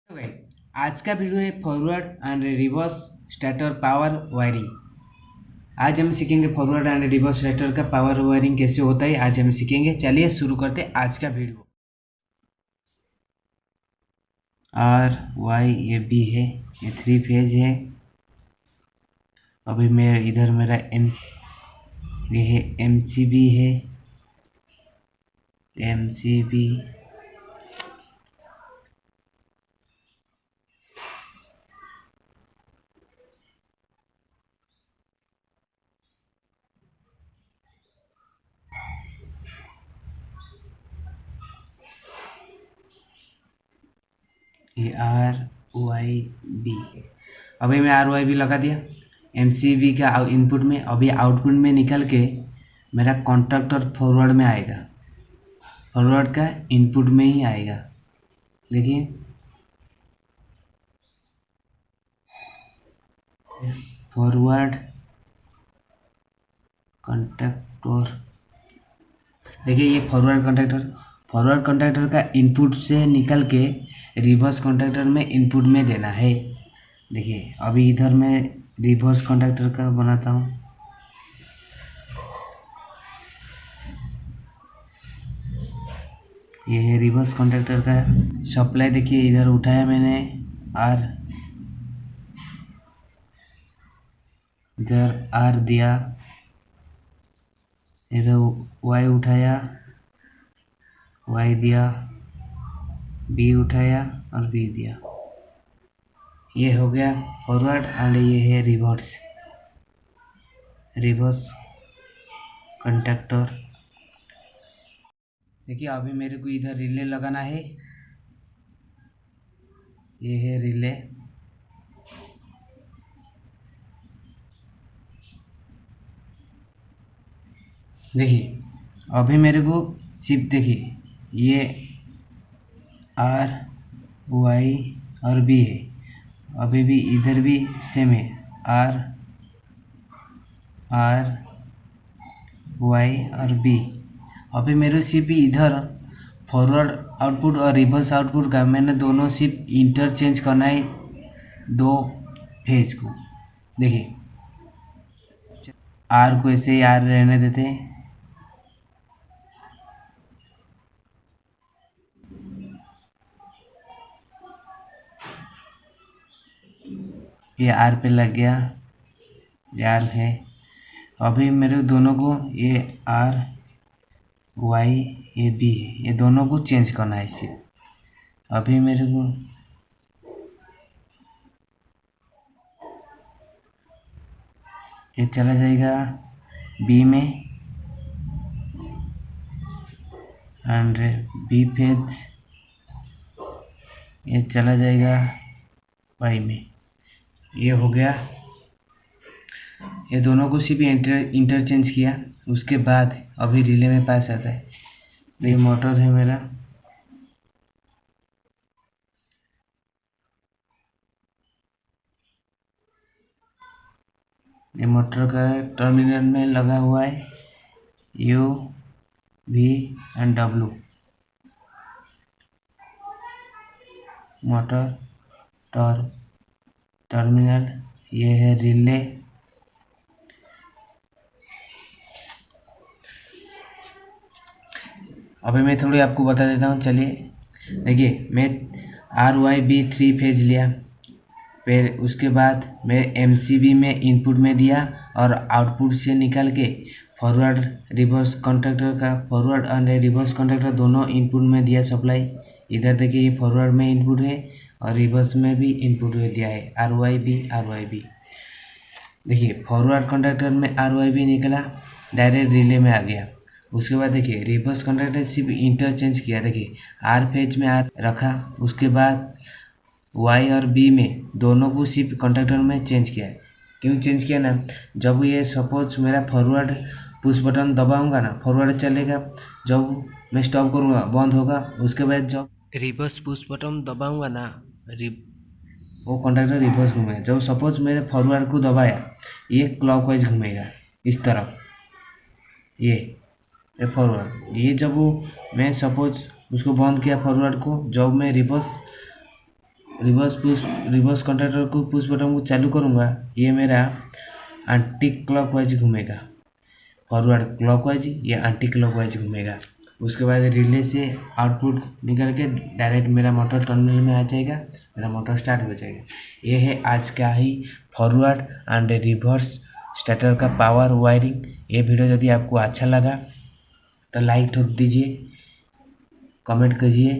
तो गाइस, आज का वीडियो है forward and reverse starter power wiring. आज हम सीखेंगे फॉरवर्ड एंड रिवर्स स्टार्टर का पावर वायरिंग कैसे होता है। आज हम सीखेंगे। चलिए शुरू करते हैं आज का वीडियो। आर वाई ये बी है, ये थ्री फेज है। अभी मेरा इधर मेरा एम ये है एम सी बी है, एम सी बी। ये आर वाई बी। अभी मैं आर वाई बी लगा दिया एम सी बी का इनपुट में। अभी आउटपुट में निकल के मेरा कॉन्ट्रैक्टर फॉरवर्ड में आएगा, फॉरवर्ड का इनपुट में ही आएगा। देखिए फॉरवर्ड कॉन्ट्रैक्टर, देखिए ये फॉरवर्ड कॉन्ट्रैक्टर का इनपुट से निकल के रिवर्स कॉन्ट्रैक्टर में इनपुट में देना है। देखिए अभी इधर मैं रिवर्स कॉन्ट्रैक्टर का बनाता हूँ। ये है रिवर्स कॉन्ट्रैक्टर का सप्लाई। देखिए इधर उठाया मैंने आर, इधर आर दिया, इधर वाई उठाया, वाई दिया, बी उठाया और बी दिया। ये हो गया फॉरवर्ड एंड ये है रिवर्स कॉन्ट्रैक्टर। देखिए अभी मेरे को इधर रिले लगाना है। ये है रिले। देखिए अभी मेरे को सिर्फ देखिए ये आर वाई और बी है। अभी भी इधर भी सेम है, आर आर वाई और बी। अभी मेरे सिर्फ इधर फॉरवर्ड आउटपुट और रिवर्स आउटपुट का मैंने दोनों सिर्फ इंटरचेंज करना है दो फेज को। देखिए आर को ऐसे ही आर रहने देते हैं, ये आर पे लग गया, ये आर है। अभी मेरे दोनों को ये आर वाई ये बी है, ये दोनों को चेंज करना है इसे। अभी मेरे को ये चला जाएगा बी में एंड बी फेज, ये चला जाएगा वाई में। ये हो गया। ये दोनों को सिर्फ इंटरचेंज किया, उसके बाद अभी रिले में पास आता है। ये मोटर है मेरा, ये मोटर का टर्मिनल में लगा हुआ है U V and W. Motor terminal, ये है रिले। अभी मैं थोड़ी आपको बता देता हूँ। चलिए देखिए मैं R Y B three phase लिया, फिर उसके बाद मैं एम सी बी में इनपुट में दिया और आउटपुट से निकल के फॉरवर्ड रिवर्स कॉन्ट्रैक्टर का फॉरवर्ड और रिवर्स कॉन्ट्रैक्टर दोनों इनपुट में दिया सप्लाई। इधर देखिए ये फॉरवर्ड में इनपुट है और रिवर्स में भी इनपुट में दिया है आर वाई बी। देखिए फॉरवर्ड कॉन्ट्रैक्टर में आर वाई बी निकला, डायरेक्ट रिले में आ गया। उसके बाद देखिए रिवर्स कॉन्ट्रैक्टर सिर्फ इंटरचेंज किया। देखिए आर फेज में आर रखा, उसके बाद वाई और बी में दोनों को सिर्फ कॉन्ट्रैक्टर में चेंज किया है। क्यों चेंज किया ना, जब ये सपोज मेरा फॉरवर्ड पुश बटन दबाऊंगा ना, फॉरवर्ड चलेगा। जब मैं स्टॉप करूँगा बंद होगा। उसके बाद जब रिवर्स पुश बटन दबाऊंगा ना, वो कॉन्ट्रैक्टर रिवर्स घूमेगा। जब सपोज मेरे फॉरवर्ड को दबाया, ये क्लॉकवाइज घूमेगा इस तरफ। ये फॉरवर्ड, ये जब वो मैं सपोज उसको बंद किया फॉरवर्ड को, जब मैं रिवर्स रिवर्स कंडक्टर को पुश बटन को चालू करूँगा, ये मेरा एंटी क्लॉकवाइज घूमेगा, फॉरवर्ड क्लॉकवाइज, ये एंटी क्लॉकवाइज घूमेगा। उसके बाद रिले से आउटपुट निकल के डायरेक्ट मेरा मोटर टर्मिनल में आ जाएगा, मेरा मोटर स्टार्ट हो जाएगा। ये है आज का ही फॉरवर्ड एंड रिवर्स स्टार्टर का पावर वायरिंग। ये वीडियो यदि आपको अच्छा लगा तो लाइक ठोक दीजिए, कमेंट कीजिए